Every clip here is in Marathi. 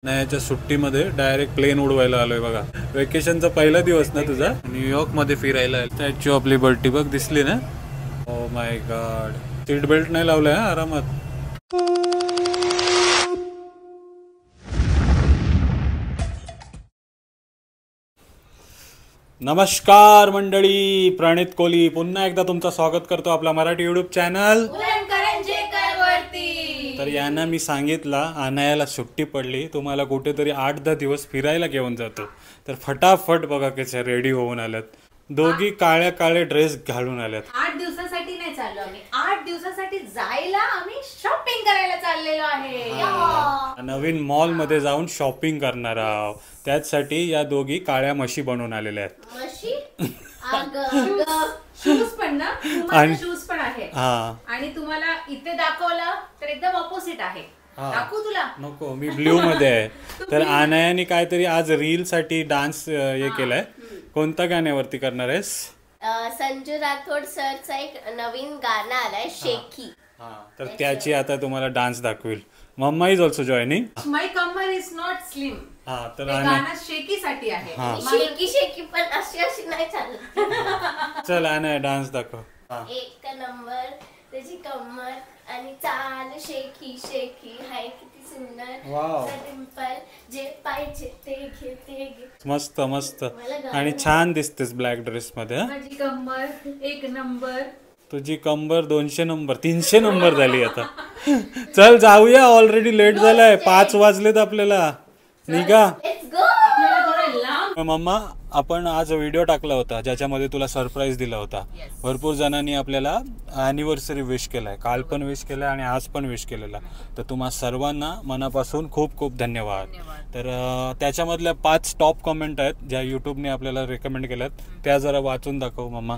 याच्या सुट्टीमध्ये डायरेक्ट प्लेन उडवायला आलोय बघा. वेकेशनचा पहिला दिवस ना तुझा. न्यूयॉर्क मध्ये फिरायला. स्टॅच्यू ऑफ लिबर्टी बघ दिसली ना. Oh my God. Seat belt नाही लावलाय आरामात. नमस्कार मंडळी, प्रणित कोहली पुन्हा एकदा तुमचं स्वागत करतो आपला मराठी युट्यूब चॅनल. तर यांना मी सांगितलं अनायाला सुट्टी पडली, तुम्हाला कुठेतरी 8-10 दिवस फिरायला घेऊन जातो. तर फटाफट बघा कशा रेडी होऊन आल्यात. दोघी काळे ड्रेस घालून आल्यात. 8 दिवसासाठी नाही चाललो आम्ही, 8 दिवसासाठी जायला आम्ही शॉपिंग करायला चाललेलो आहे. नवीन मॉल मध्ये जाऊन शॉपिंग करणार आहोत. त्यासाठी या दोघी काळ्या म्हशी बनवून आलेल्या आहेत. म्हशी शूज पण ना, शूज पण आहे. आणि तुम्हाला इथे दाखवलं तर एकदम ऑपोजिट आहे. दाखवू तुला? नको, मी ब्ल्यू मध्ये आहे. तर अनायाने काहीतरी आज रील साठी डान्स हे केलाय. कोणत्या गाण्यावरती करणार आहेस? संजू राठोड सरचा एक नवीन गाणं आलाय, शेकी. तर त्याची आता तुम्हाला डान्स दाखवेल. Mamma is also joining. My kamar is not slim. तर गाणं शेकी साठी आहे. शेकी पण अशी नाही चालत. चल अनाया डान्स दाखव. एक नंबर त्याची कमर आणि चाल शेकी शेकी हाय, किती सुंदर डिंपल, जे पाहिजे ते घे ते घे. मस्त मस्त आणि छान दिसतेस ब्लॅक ड्रेस मध्ये. माझी कमर 1 नंबर, तुझी कंबर 200 नंबर 300 नंबर झाली आता. चल जाऊया, ऑलरेडी लेट झालाय. 5 वाजलेत आपल्याला. निघा. मम्मा, आपण आज व्हिडिओ टाकला होता ज्याच्यामध्ये तुला सरप्राईज दिला होता. भरपूर जणांनी आपल्याला ॲनिव्हर्सरी विश केलाय. काल पण विश केलाय आणि आज पण विश केलेला. तर तुम्हा सर्वांना मनापासून खूप खूप धन्यवाद. तर त्याच्यामधल्या 5 टॉप कमेंट आहेत ज्या यूट्यूबने आपल्याला रेकमेंड केल्यात, त्या जरा वाचून दाखव मम्मा.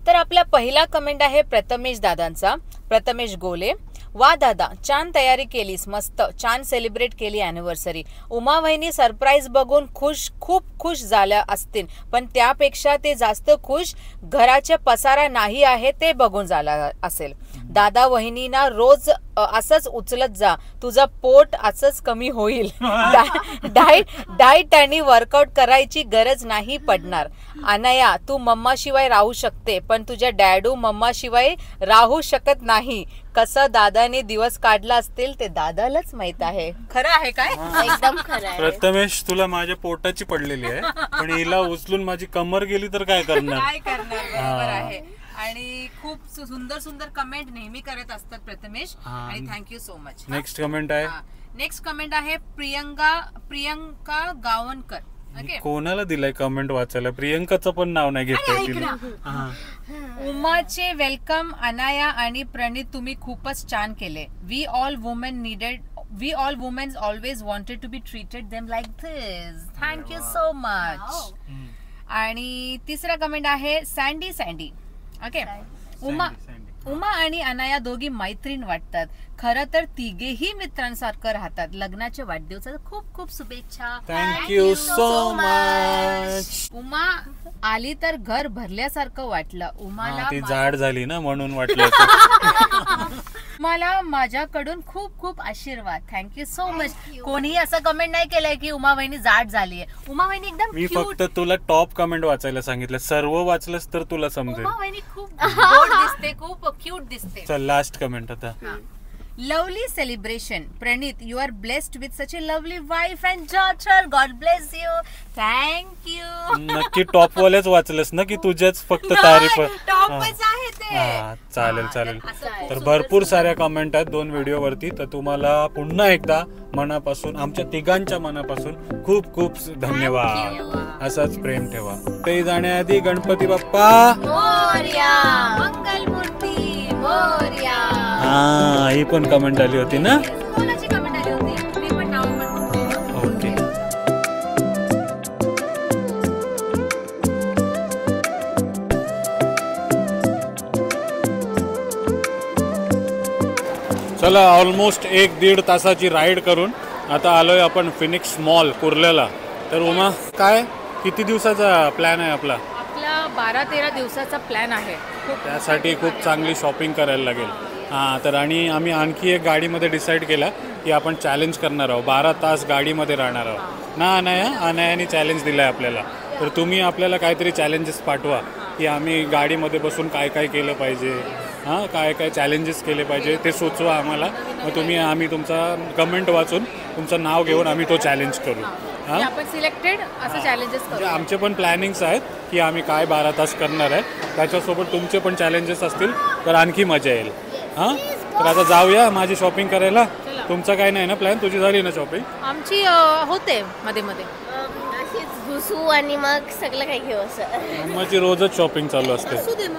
तर आपला पहिला कमेंट आहे प्रथमेश दादांचा. प्रथमेश गोले, वा दादा, छान तयारी केलीस, मस्त छान सेलिब्रेट केली अॅनिव्हर्सरी. उमा वहिनी सरप्राईज बघून खूप खुश झाल्या असतील, पण त्यापेक्षा ते जास्त खुश घराचे पसारा नाही आहे ते बघून झाला असेल. दादा वहिनींना रोज असंच उचलत जा, तुझं पोट असंच कमी होईल. डाएट आणि वर्कआउट करायची गरज नाही पडणार. अनाया, तू मम्मा शिवाय राहू शकते, पण तुझ्या डॅडू मम्मा शिवाय राहू शकत नाही. कसं दादाने दिवस काढला असतील ते दादालाच माहित आहे. खरं आहे काय? एकदम खरं आहे. प्रथमेश, तुला माझ्या पोटाची पडलेली आहे, पण हिला उचलून माझी कमर गेली तर काय करणार? काय करणार, बरोबर आहे. आणि खूप सुंदर कमेंट नेहमी करत असतात प्रथमेश, आणि thank you so much. Next comment आहे. नेक्स्ट कमेंट आहे प्रियंका गावणकर. कोणाला दिलाय कमेंट वाचायला? प्रियंकाचं पण नाव नाही घेतलं. उमाचे वेलकम अनाया आणि प्रणित, तुम्ही खूपच छान केले. We all womens always wanted to be treated them like this. Thank you so much. आणि तिसरा कमेंट आहे सँडी. ओके, उमा आणि अनाया दोघी मैत्रीण वाटतात. खरं तर तिघेही मित्रांसारखं राहतात. लग्नाच्या वाढदिवसाच्या खूप शुभेच्छा. Thank you so much. उमा आली तर घर भरल्यासारखं वाटलं. उमाला ती जाड झाली ना म्हणून वाटलं. मला माझ्याकडून खूप आशीर्वाद. Thank you so much. कोणीही असं कमेंट नाही केलंय की उमा वहिनी जाड झाली आहे. उमा वहिनी एकदम मी फक्त तुला टॉप कमेंट वाचायला सांगितलं. सर्व वाचलंस तर तुला समजेल. उमा वहिनी खूप गोड दिसते, खूप क्यूट दिसते. चल लास्ट कमेंट आता. Lovely celebration. Pranit, you are blessed with such a lovely wife and daughter. God bless you. Thank you. नक्की टॉप वालेच वाचलंस ना की तुझ्याच फक्त तारीफ? टॉपच आहे ते. चालेल. तर भरपूर साऱ्या कमेंट आहेत 2 व्हिडिओ वरती. तर तुम्हाला पुन्हा एकदा मनापासून, आमच्या तिघांच्या मनापासून खूप धन्यवाद. असाच प्रेम ठेवा. ते जाण्याआधी गणपती बाप्पा मोरया, मंगलमूर्ती मोरया. ही पण कमेंट आली होती ना? कोणाची कमेंट आली होती? मी पण नाव म्हणतो. ओके. चला, ऑलमोस्ट 1-1.5 तासाची राईड करून आता आलोय आपण फिनिक्स मॉल कुर्ल्याला. तर उमा, काय किती दिवसाचा प्लॅन आहे आपला? आपला 12-13 दिवसाचा प्लॅन आहे. त्यासाठी खूप चांगली शॉपिंग करायला लागेल. हां, तर आणि आम्ही आणखी एक गाडीमध्ये डिसाईड केला की आपण चॅलेंज करणार आहोत. 12 तास गाडीमध्ये राहणार आहोत ना. अनायाने चॅलेंज दिला आहे आपल्याला. तर तुम्ही आपल्याला काहीतरी चॅलेंजेस पाठवा की आम्ही गाडीमध्ये बसून काय काय केलं पाहिजे, हां, काय काय चॅलेंजेस केले पाहिजे ते सुचवा आम्हाला. मग आम्ही तुमचा कमेंट वाचून तुमचं नाव घेऊन आम्ही तो चॅलेंज करू. हां, आपण सिलेक्टेड असं चॅलेंजेस म्हणजे आमचे पण प्लॅनिंग्स आहेत की आम्ही काय 12 तास करणार आहे. त्याच्यासोबत तुमचे पण चॅलेंजेस असतील तर आणखी मजा येईल. हां, तर आता जाऊया माझी शॉपिंग करायला. तुमचं काय नाही ना प्लॅन? तुझी झाली ना शॉपिंग? आमची होते मध्ये मध्ये अशीच घुसू आणि मग सगळं काही घेऊ असं. माझी रोजच शॉपिंग चालू असते.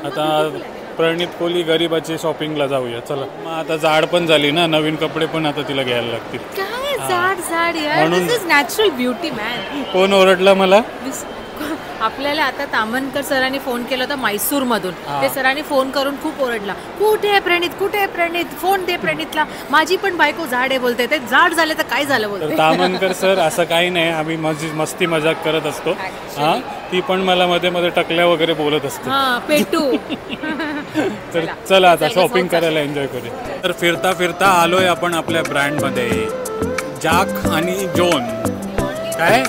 आता प्रणित कोहली गरीबाची शॉपिंगला जाऊया चला. मग आता जाड पण झाली ना, नवीन कपडे पण आता तिला घ्यायला लागतील. काय जाड यार, म्हणून- दिस इज नॅचरल ब्युटी मॅन. कोण ओरडलं मला? आपल्याला आता तामनकर सरांनी फोन केला होता म्हैसूर मधून. ते सरांनी फोन करून खूप ओरडला, कुठे आहे प्रणित, फोन दे प्रणितला, माझी पण बायको जाड आहे बोलते. ते जाड झाले तर काय झालं तर बोलते. तामनकर सर असं काही नाही, आम्ही मस्ती मजाक करत असतो. हां, ती पण मला मध्ये मध्ये टकल्या वगैरे बोलत असते. हा पेटू. तर चला आता शॉपिंग करायला एन्जॉय करूया. तर फिरता फिरता आलोय आपण आपल्या ब्रँडमध्ये, जॅक आणि जोन. काय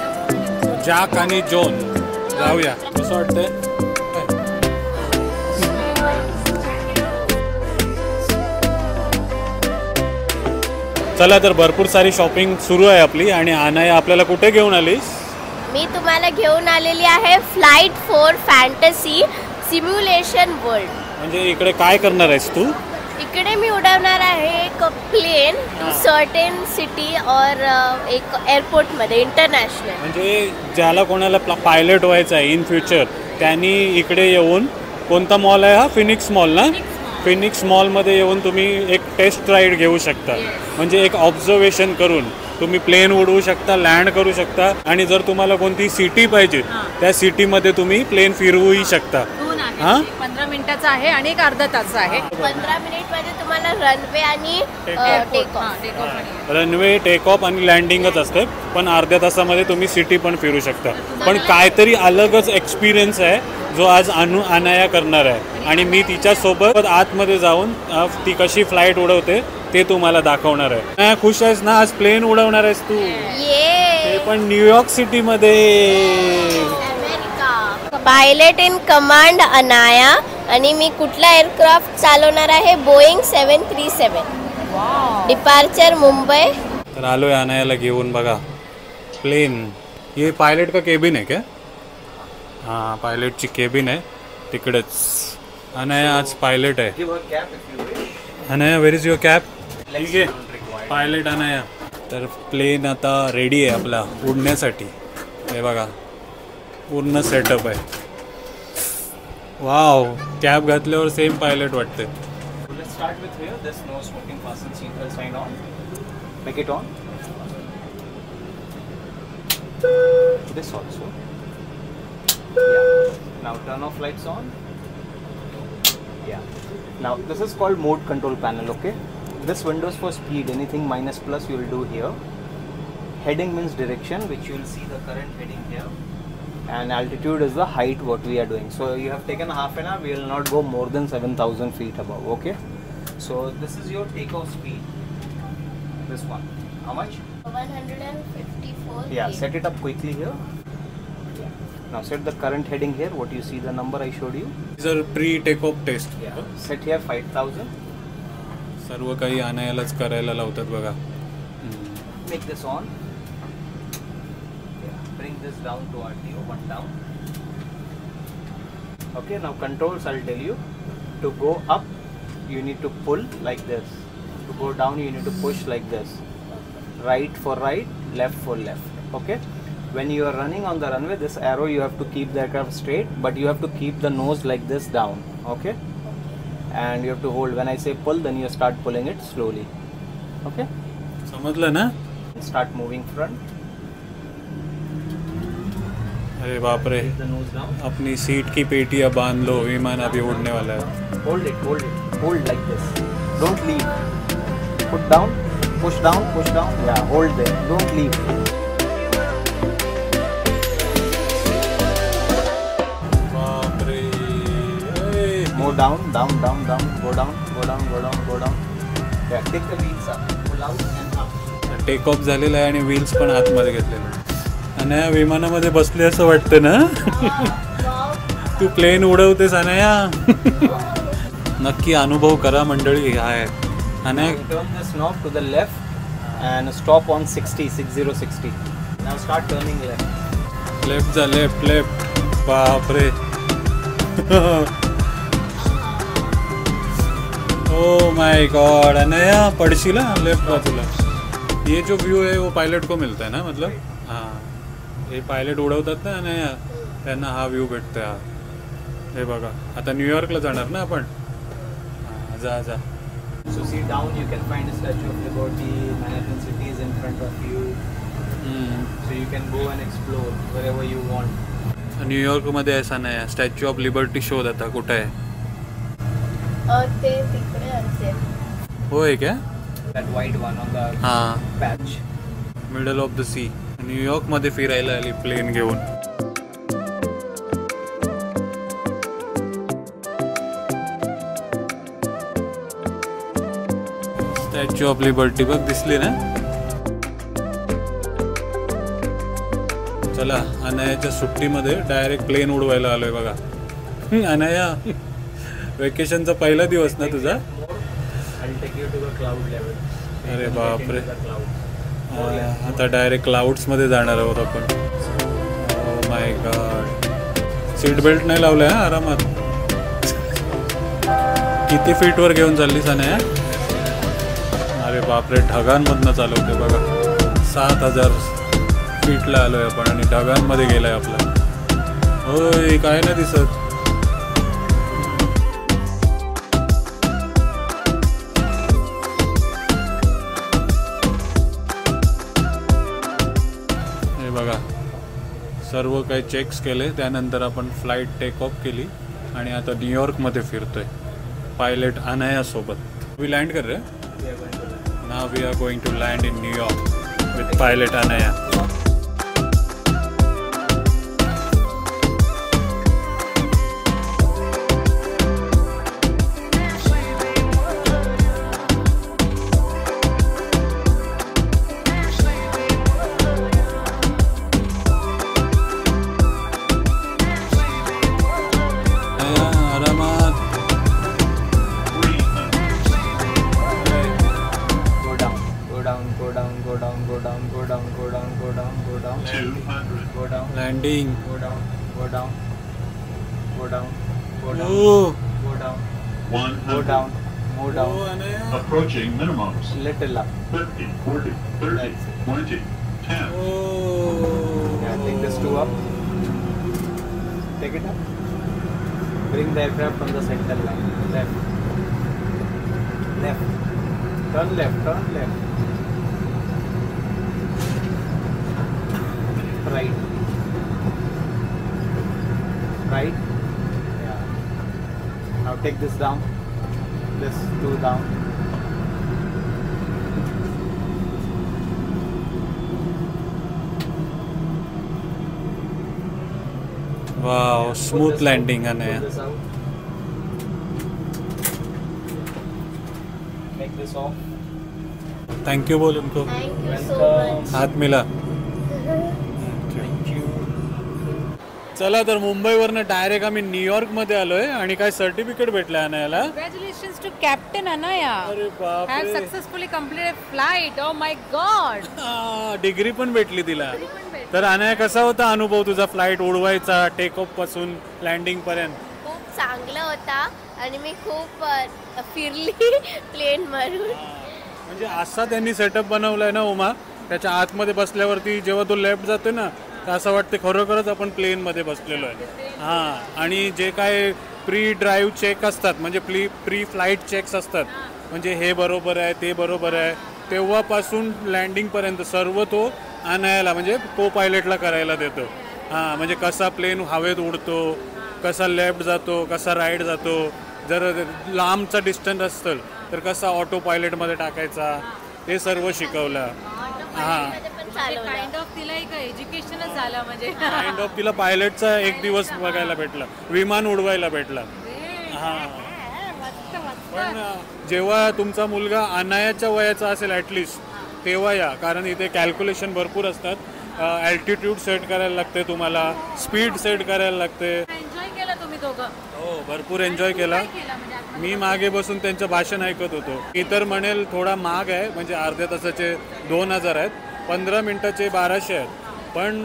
जॅक आणि जोन, जाऊया. कसं वाटतंय? चला तर भरपूर सारी शॉपिंग सुरू आहे आपली. आणि अनाया आपल्याला कुठे घेऊन आलीस? मी तुम्हाला घेऊन आलेली आहे फ्लाइट 4 फॅन्टसी सिम्युलेशन वर्ल्ड. म्हणजे इकडे काय करणार आहेस तू? इकडे मी उडवणार आहे एक प्लेन टू सर्टेन सिटी और एक एअरपोर्टमध्ये इंटरनॅशनल. म्हणजे ज्याला कोणाला पायलट व्हायचं आहे इन फ्युचर त्यांनी इकडे येऊन, कोणता मॉल आहे हा? फिनिक्स मॉल ना? फिनिक्स मॉलमध्ये येऊन तुम्ही एक टेस्ट राईड घेऊ शकता. म्हणजे एक ऑब्झर्वेशन करून तुम्ही प्लेन उडवू शकता, लँड करू शकता. आणि जर तुम्हाला कोणती सिटी पाहिजे त्या सिटीमध्ये तुम्ही प्लेन फिरवूही शकता. हां, 15 मिनिटाचा आहे आणि एक अर्धा तासचा आहे. 15 मिनिटमध्ये तुम्हाला रनवे आणि take off. Runway, take off आणि लँडिंगच असते. पण अर्ध्या तासामध्ये तुम्ही सिटी पण फिरू शकता. पण काहीतरी अलगच एक्सपिरियन्स आहे जो आज अनाया करणार आहे. आणि मी तिच्यासोबत आतमध्ये जाऊन ती कशी फ्लाईट उडवते ते तुम्हाला दाखवणार आहे. अनाया, खुश आहेस ना? आज प्लेन उडवणार आहेस तू, ते पण न्यूयॉर्क सिटीमध्ये. Pilot in command Anaya. आणि मी कुठला एअरक्राफ्ट चालवणार आहे? बोईंग 737. डिपार्चर मुंबई. तर आलोय अनायाला घेऊन. बघा प्लेन. हे पायलट का केबिन आहे क्या? हां, पायलटची केबिन आहे तिकडेच. अनाया आज पायलट आहे. Anaya, where is your cap? ठीक आहे, पायलट अनाया. तर प्लेन आता रेडी आहे आपला उडण्यासाठी. हे बघा पूर्ण सेटअप आहे. वाव, कॅप घातल्यावर सेम पायलट वाटते. Let's start with here. This no smoking fasten seatbelt sign on. Make it on. This also. Yeah. Now turn off lights on. Yeah. Now this is called mode control panel. Okay. This window is for speed. Anything minus plus you will do here. Heading means direction, which you will see the current heading here. And altitude is the height what we are doing. So you have taken half an hour. We will not go more than 7,000 feet above. Okay. So this is your takeoff speed. This one. How much? 154. Yeah. Set it up quickly here. Now set the current heading here. What you see the number I showed you. These are pre takeoff test. Yeah. Set here 5,000. सर्व काही अनायालाच करायला लावतात बघा. Make this on. Bring this down to RTO, one down. Okay, now controls I'll tell you. To go up, you need to pull like this. To go down, you need to push like this. Right for right, left for left. Okay. When you are running on the runway, this arrow you have to keep the aircraft straight, but you have to keep the nose like this down. Okay. And you have to hold. When I say pull, then you start pulling it slowly. Okay. समजलं ना? Start moving front. अरे बाप रे, The nose down. अपनी सीट की पेटियां बांध लो, विमान अभी उड़ने वाला है. Hold it, hold like this. Don't leave. Put down, push down, push down. Yeah, hold there. Don't leave. बाप रे. More down, down, down, down. Go down, go down, go down, go down. Yeah, take the wheels up, pull out and up. Take off झालेलं आहे आणि व्हील्स पण आतमध्ये घेतलेले आणि या विमानामध्ये बसले असं वाटतं ना. तू प्लेन उडवतेस अनया. नक्की अनुभव करा मंडळी. आहे आणि Turn this knob to the left and stop on 60. Now start turning left. Left जा, लेफ्ट. बापरे. Oh my God. अनया पडशील लेफ्ट बाजूला. ये जो व्यू है वो पायलट को मिलता है ना, मतलब हाँ हे पायलट उडवतात ना आणि त्यांना हा व्ह्यू भेटतो. हे बघा आता न्यूयॉर्कला जाणार ना आपण. हां जा जा. So see down you can find the Statue of Liberty, Manhattan City is in front of you. So you can go and explore wherever you want. न्यूयॉर्कमध्ये असा नाही. स्टॅच्यू ऑफ लिबर्टी शोध आता कुठं आहे. ते तिकडे असेल. होय क्या. That white one on the हां patch. Middle of the sea. न्यूयॉर्कमध्ये फिरायला आली प्लेन घेऊन. स्टॅच्यू ऑफ लिबर्टी बघ दिसली ना. चला अनयाच्या सुट्टीमध्ये डायरेक्ट प्लेन उडवायला आलोय बघा. अनया वेकेशनचा पहिला दिवस ना तुझा. I'll take you to the cloud level. अरे बापरे. The cloud. आता डायरेक्ट क्लाउड्समध्ये जाणार आहोत आपण. Oh my God. Seat belt नाही लावलाय हा आरामात. किती फीटवर घेऊन चाललीस अनया. अरे बापरे ढगांमधनं चालवते बघा. 7000 फीटला आलोय आपण आणि ढगांमध्ये गेलाय आपला. होय काय नाही दिसत. हे बघा सर्व काही चेक्स केले. त्यानंतर आपण फ्लाईट टेक ऑफ केली आणि आता न्यूयॉर्कमध्ये फिरतोय पायलट अनया सोबत. वी लँड कर रे. Now we are going to land in New York with pilot Anaya. Landing. Go down. Go down. Go down. Go down. Oh. Go down. 100. Go down. Move down. Oh, Anaya. Approaching minimums. Little up. 50, 40, 30, That's it. 20, 10. Oh. Yeah, take this two up. Take it up. Bring the aircraft on the center line. Left. Left. Turn left. Turn left. Right. Right. Yeah. Now take this down. This two down. Wow, smooth landing Anaya. Pull this out. Make this off. Thank you बोल उनको. Thank you so Welcome. much. हात मिला. Thank you. चला तर मुंबईवरनं डायरेक्ट आम्ही न्यूयॉर्कमध्ये आलोय आणि काय सर्टिफिकेट भेटलं अनायाला. Congratulations to Captain Anaya. अरे Have बापरे. successfully completed flight. Oh my God. Degree पण भेटली तिला. तर अनया कसा होता अनुभव तुझा फ्लाईट उडवायचा टेक ऑफ पासून लँडिंग पर्यंत. खूप चांगला होता आणि मी खूप फिरली प्लेन मारून. म्हणजे असा त्यांनी सेटअप बनवलाय ना उमा. त्याच्या आतमध्ये बसल्यावरती जेव्हा तो लेफ्ट जातो ना तर असं वाटतं खरोखरच आपण प्लेनमध्ये बसलेलो आहे. हां आणि जे काय प्री ड्राईव्ह चेक असतात म्हणजे प्री फ्लाईट चेक्स असतात म्हणजे हे बरोबर आहे ते बरोबर आहे तेव्हापासून लँडिंगपर्यंत सर्व तो अनायाला म्हणजे को पायलटला करायला देतो. हां म्हणजे कसा प्लेन हवेत उडतो, कसा लेफ्ट जातो, कसा राईट जातो, जर लांबचा डिस्टन्स असेल तर कसा ऑटो पायलटमध्ये टाकायचा हे सर्व शिकवलं. हां काइंड ऑफ तिला एक एज्युकेशनच झालं म्हणजे. काइंड ऑफ तिला पायलटचा एक दिवस बघायला भेटला, विमान उडवायला भेटला. हां मस्त मस्त. पण जेव्हा तुमचा मुलगा अनायाच्या वयाचा असेल ॲटलिस्ट तेव्हा या, कारण इथे कॅल्क्युलेशन भरपूर असतात. ॲल्टिट्यूड सेट करायला लागते तुम्हाला, स्पीड सेट करायला लागते. एन्जॉय केला तुम्ही दोघं? हो भरपूर एन्जॉय केला. मी मागे बसून त्यांचं भाषण ऐकत होतो. इतर म्हणेल थोडा महाग आहे, म्हणजे अर्ध्या तासाचे 2000 आहेत, 15 मिनिटाचे 1200 आहेत. पण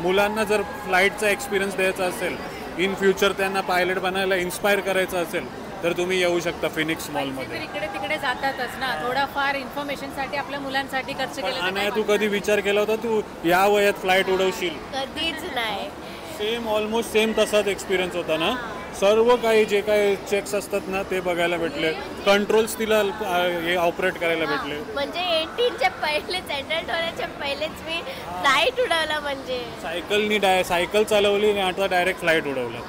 मुलांना जर फ्लाईटचा एक्सपिरियन्स द्यायचा असेल, इन फ्युचर त्यांना पायलट बनायला इन्स्पायर करायचं असेल, तर तुम्ही येऊ शकता फिनिक्स मॉलमध्ये. इकडे तिकडे जातातच ना, थोडाफार इन्फॉर्मेशनसाठी आपल्या मुलांसाठी खर्च केला. आणि तू कधी विचार केला होता तू या वयात फ्लाईट उडवशील? कधीच नाही. सेम ऑलमोस्ट सेम तसाच एक्सपिरियन्स होता ना. सर्व काही जे काही चेक्स असतात ना ते बघायला भेटले, कंट्रोल्स तिला हे ऑपरेट करायला भेटले. म्हणजे 18च्या पहिलेच एडल्ट होण्याच्या पहिलेच मी फ्लाईट उडवला. म्हणजे सायकल चालवली आणि आता डायरेक्ट फ्लाईट उडवलं.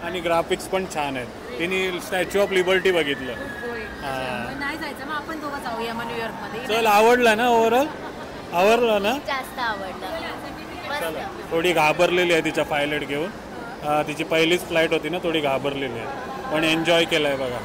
आणि ग्राफिक्स पण छान आहेत. तिने स्टॅच्यू ऑफ लिबर्टी बघितलं. नाही जायचं मग आपण दोघं जाऊया मग न्यूयॉर्क मध्ये. चल, आवडला ना ओव्हरऑल? आवडला ना? जास्त आवडलं. मस्त. थोडी घाबरलेली आहे तिच्या पायलट घेऊन. तिची पहिलीच फ्लाईट होती ना, थोडी घाबरलेली आहे, पण एन्जॉय केलं आहे बघा.